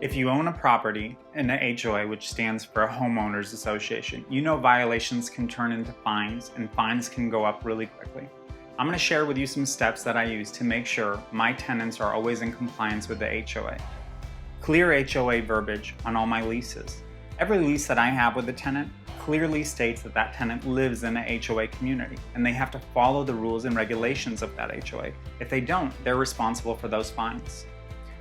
If you own a property in an HOA, which stands for Homeowners Association, you know violations can turn into fines and fines can go up really quickly. I'm going to share with you some steps that I use to make sure my tenants are always in compliance with the HOA. Clear HOA verbiage on all my leases. Every lease that I have with a tenant clearly states that that tenant lives in a HOA community and they have to follow the rules and regulations of that HOA. If they don't, they're responsible for those fines.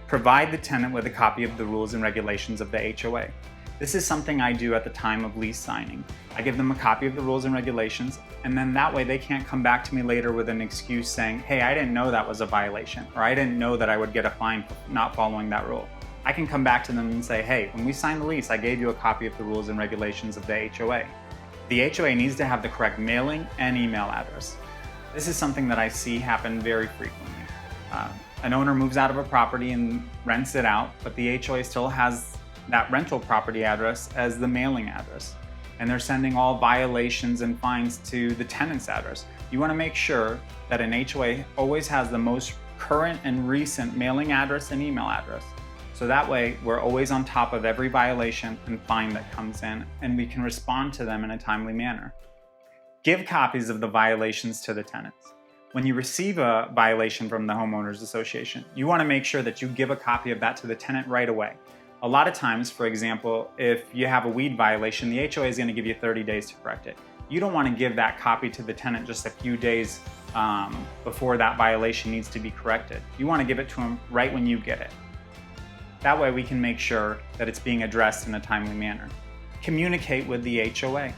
Provide the tenant with a copy of the rules and regulations of the HOA. This is something I do at the time of lease signing. I give them a copy of the rules and regulations, and then that way they can't come back to me later with an excuse saying, hey, I didn't know that was a violation, or I didn't know that I would get a fine for not following that rule. I can come back to them and say, hey, when we signed the lease, I gave you a copy of the rules and regulations of the HOA. The HOA needs to have the correct mailing and email address. This is something that I see happen very frequently. An owner moves out of a property and rents it out, but the HOA still has that rental property address as the mailing address. And they're sending all violations and fines to the tenant's address. You want to make sure that an HOA always has the most current and recent mailing address and email address. So that way we're always on top of every violation and fine that comes in, and we can respond to them in a timely manner. Give copies of the violations to the tenants. When you receive a violation from the Homeowners Association, you want to make sure that you give a copy of that to the tenant right away. A lot of times, for example, if you have a weed violation, the HOA is going to give you 30 days to correct it. You don't want to give that copy to the tenant just a few days before that violation needs to be corrected. You want to give it to them right when you get it. That way we can make sure that it's being addressed in a timely manner. Communicate with the HOA.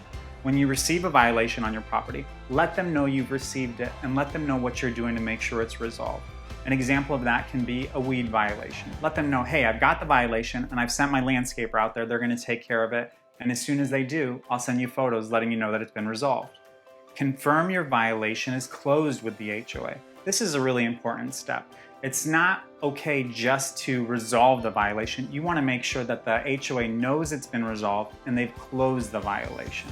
When you receive a violation on your property, let them know you've received it and let them know what you're doing to make sure it's resolved. An example of that can be a weed violation. Let them know, hey, I've got the violation and I've sent my landscaper out there. They're going to take care of it. And as soon as they do, I'll send you photos letting you know that it's been resolved. Confirm your violation is closed with the HOA. This is a really important step. It's not okay just to resolve the violation. You want to make sure that the HOA knows it's been resolved and they've closed the violation.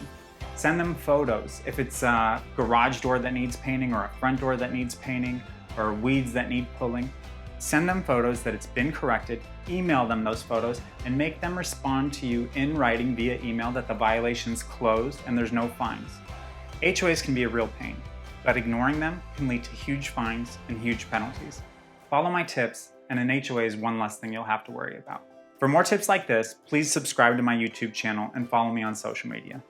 Send them photos. If it's a garage door that needs painting or a front door that needs painting or weeds that need pulling, send them photos that it's been corrected, email them those photos, and make them respond to you in writing via email that the violation's closed and there's no fines. HOAs can be a real pain, but ignoring them can lead to huge fines and huge penalties. Follow my tips, and an HOA is one less thing you'll have to worry about. For more tips like this, please subscribe to my YouTube channel and follow me on social media.